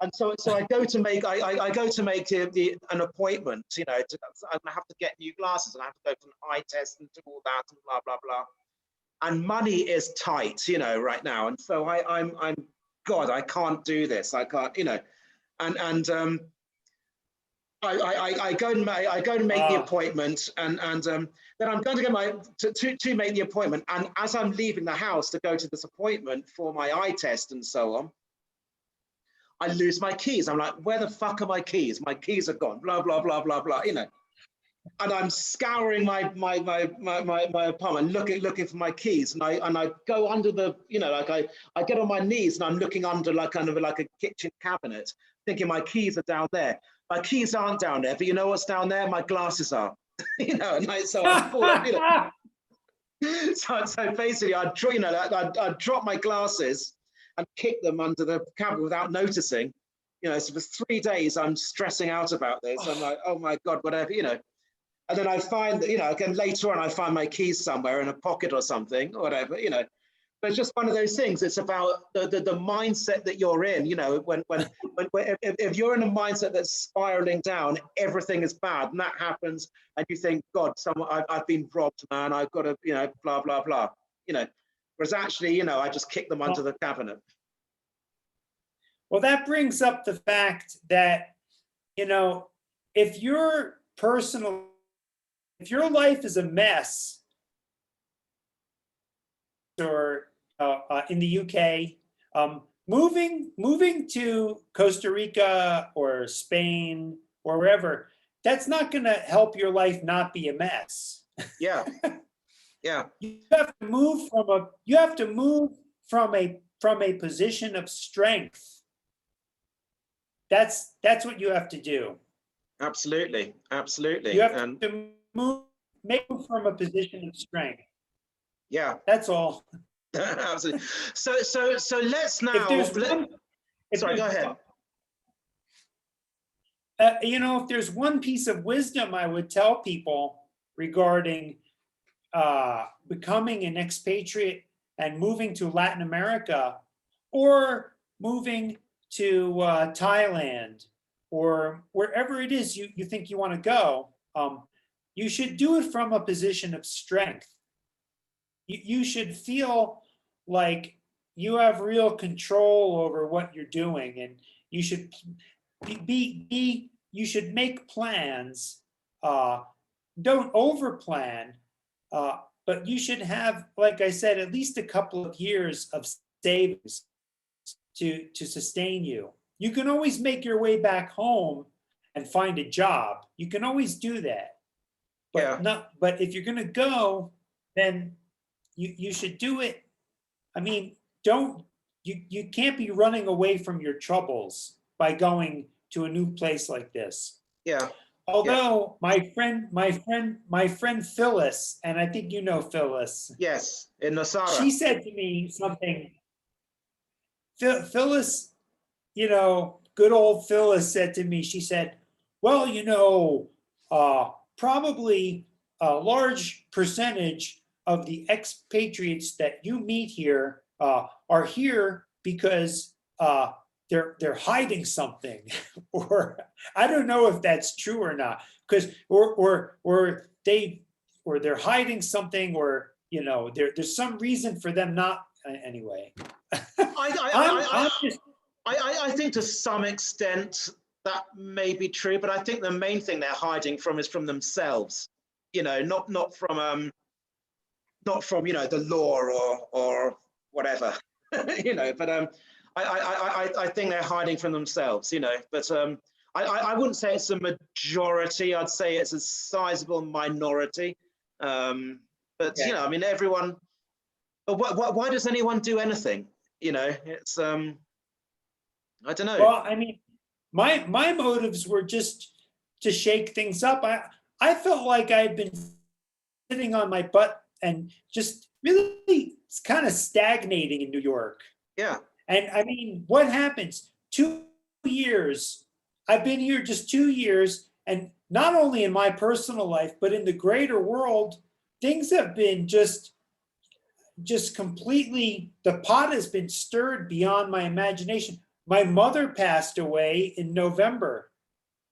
and so I go to make I go to make an appointment. You know, I have to get new glasses, and I have to go to an eye test and do all that and blah blah blah. And money is tight, you know, right now. And so I'm God, I can't do this. I can't, you know, and I go to make the appointment, and then I'm going to get to make the appointment. And as I'm leaving the house to go to this appointment for my eye test and so on, I lose my keys. I'm like, where the fuck are my keys? My keys are gone. Blah blah blah blah blah. You know, and I'm scouring my apartment, looking for my keys, and I go under the, you know, like I get on my knees and I'm looking under like kind of like a kitchen cabinet, thinking my keys are down there. My keys aren't down there, but you know what's down there? My glasses are. You know, and so I fall, you know. So basically, I'd drop my glasses and kick them under the cabinet without noticing. You know, so for 3 days I'm stressing out about this. I'm like, oh my God, whatever, you know. And then I find that, you know, again later on I find my keys somewhere in a pocket or something, or whatever, you know. But it's just one of those things. It's about the mindset that you're in. You know, if you're in a mindset that's spiraling down, everything is bad, and that happens, and you think, God, I've been robbed, man. I've got to, you know, blah blah blah. You know, whereas actually, you know, I just kick them under the cabinet. Well, that brings up the fact that, you know, if your life is a mess, or in the UK, moving to Costa Rica or Spain or wherever, that's not going to help your life not be a mess. Yeah, yeah. You have to move from a position of strength. That's what you have to do. Absolutely, absolutely. You have to make from a position of strength. Yeah, that's all. Absolutely. So let's now. Sorry, go ahead. You know, if there's one piece of wisdom I would tell people regarding becoming an expatriate and moving to Latin America, or moving to Thailand, or wherever it is you think you want to go, you should do it from a position of strength. You should feel like you have real control over what you're doing, and you should you should make plans. Don't over plan, but you should have, like I said, at least a couple of years of savings to sustain you. You can always make your way back home and find a job. You can always do that. But but if you're gonna go, then you should do it. I mean, you can't be running away from your troubles by going to a new place like this. Yeah. Although my friend Phyllis, and I think you know Phyllis. Yes, in Nosara. She said to me something. Phyllis, you know, good old Phyllis said to me, she said, well, you know, probably a large percentage of the expatriates that you meet here are here because they're hiding something, or I don't know if that's true or not, because or they're hiding something, or you know, there's some reason for them not. Anyway, I think to some extent that may be true, but I think the main thing they're hiding from is from themselves. You know, not from you know, the law or whatever. You know, but I think they're hiding from themselves. You know, but I wouldn't say it's a majority. I'd say it's a sizable minority. But you know, I mean, everyone. But why does anyone do anything? You know, it's I don't know. Well, I mean, my motives were just to shake things up. I felt like I'd been sitting on my butt and just really it's kind of stagnating in New York. Yeah. And I mean, what happens? 2 years. I've been here just 2 years, and not only in my personal life, but in the greater world, things have been just completely, the pot has been stirred beyond my imagination. My mother passed away in November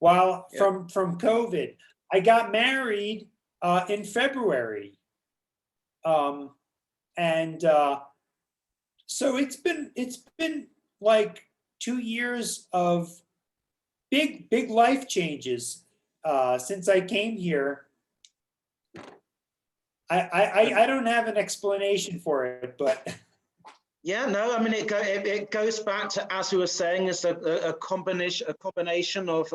from COVID. I got married in February. So it's been like 2 years of big life changes since I came here. I don't have an explanation for it, but yeah, no, I mean it goes back to, as we were saying, it's a combination of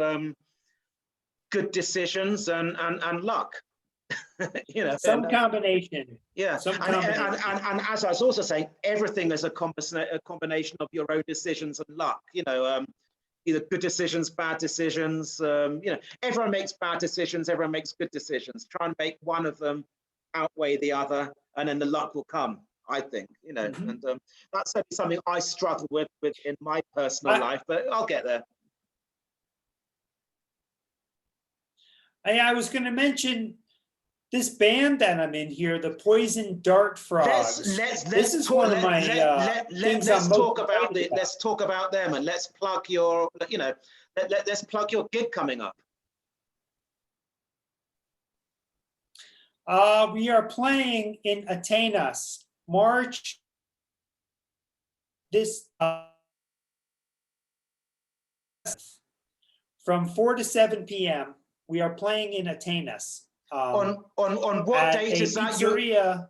good decisions and luck. You know, some combination. Yeah, Some and as I was also saying, everything is a combination of your own decisions and luck. You know, either good decisions, bad decisions. You know, everyone makes bad decisions, everyone makes good decisions. Try and make one of them outweigh the other, and then the luck will come, I think. You know, and that's certainly something I struggle with in my personal life, but I'll get there. I was going to mention this band that I'm in here, the Poison Dart Frogs. Let's talk about them, and let's plug your, you know, let's plug your gig coming up. We are playing in Atenas, March from 4 to 7 p.m. We are playing in Atenas. On what date is that? Pizzeria.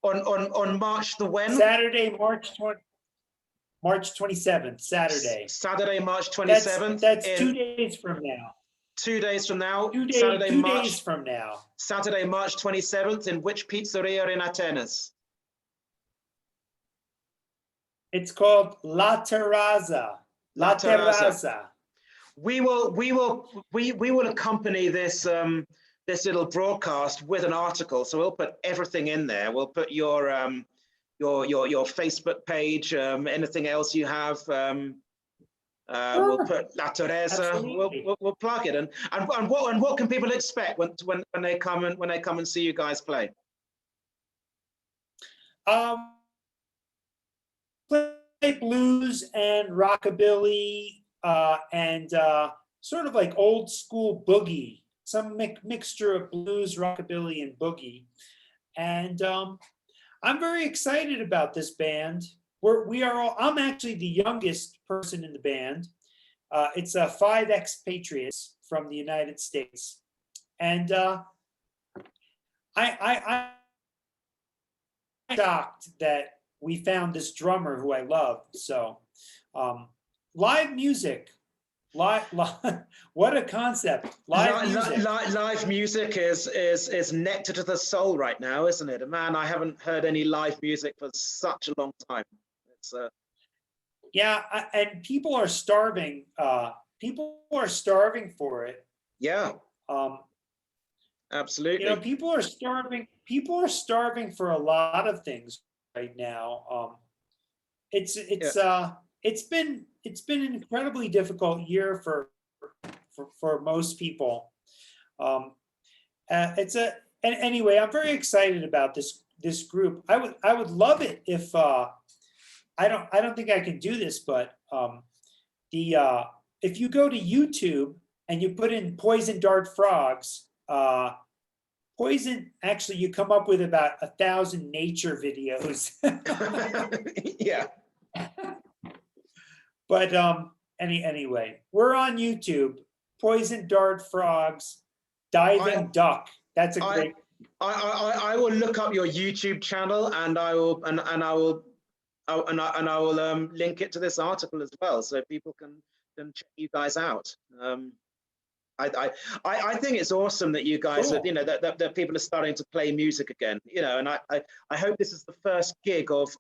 On March the when? Saturday, March 27th, Saturday. Saturday, March 27th. That's 2 days from now. 2 days from now. 2 days from now. Saturday, March 27th. In which pizzeria in Atenas? It's called La Terraza. La Terraza. We will accompany this this little broadcast with an article, so we'll put everything in there. We'll put your Facebook page, anything else you have. We'll put La Teresa. We'll plug it, and what can people expect when they come and see you guys play? Play blues and rockabilly and sort of like old school boogie. Some mixture of blues, rockabilly, and boogie. And I'm very excited about this band. I'm actually the youngest person in the band. It's 5 expatriates from the United States. And I'm shocked that we found this drummer who I love. So live music. What a concept! Live music is nectar to the soul right now, isn't it? Man, I haven't heard any live music for such a long time. It's yeah, and people are starving. People are starving for it. Yeah. Absolutely. You know, people are starving. People are starving for a lot of things right now. It's been an incredibly difficult year for most people. Anyway, I'm very excited about this group. I would love it if I don't think I can do this, but if you go to YouTube and you put in Poison Dart Frogs, actually you come up with about 1,000 nature videos. Yeah. But anyway, we're on YouTube. Poison Dart Frogs, Diving Duck. That's a great. I will look up your YouTube channel, and I will link it to this article as well, so people can check you guys out. I think it's awesome that you guys, cool. You know, that people are starting to play music again. You know, and I hope this is the first gig of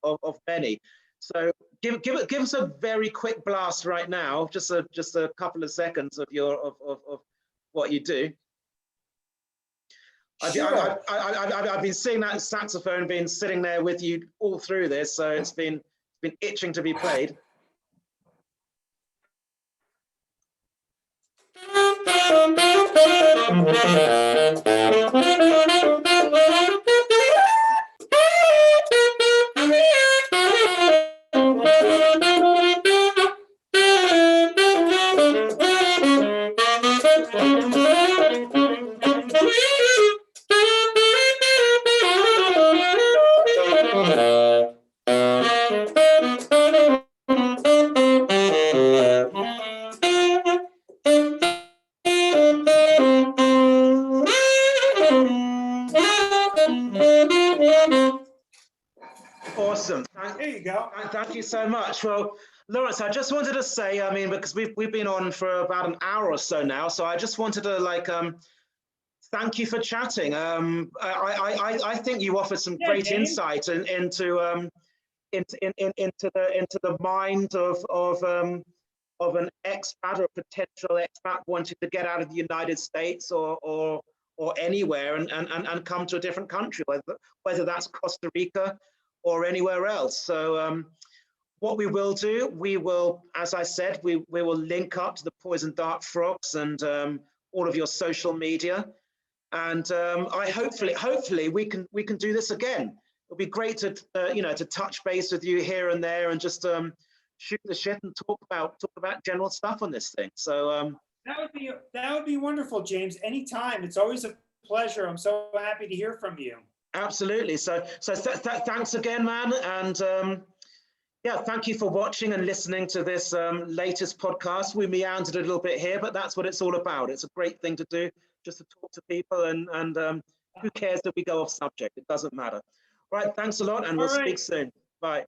many. So give us a very quick blast right now, just a couple of seconds of what you do. Sure. I've been seeing that saxophone been sitting there with you all through this, so it's been itching to be played. Awesome. There you go. Thank you so much. Well, Lawrence, I just wanted to say, I mean, because we've been on for about an hour or so now, so I just wanted to thank you for chatting. I think you offered some great insight into the mind of an expat or a potential expat wanting to get out of the United States or anywhere and come to a different country, whether that's Costa Rica or anywhere else. So what we will do, we will, as I said, we will link up to the Poison Dart Frogs and all of your social media. And I hopefully we can do this again. It'll be great to to touch base with you here and there and just shoot the shit and talk about general stuff on this thing. So that would be wonderful, James. Anytime. It's always a pleasure. I'm so happy to hear from you. Absolutely. So thanks again, man. And yeah, thank you for watching and listening to this latest podcast. We meandered a little bit here, but that's what it's all about. It's a great thing to do, just to talk to people, and who cares that we go off subject? It doesn't matter. All right, thanks a lot, and we'll speak soon. Bye.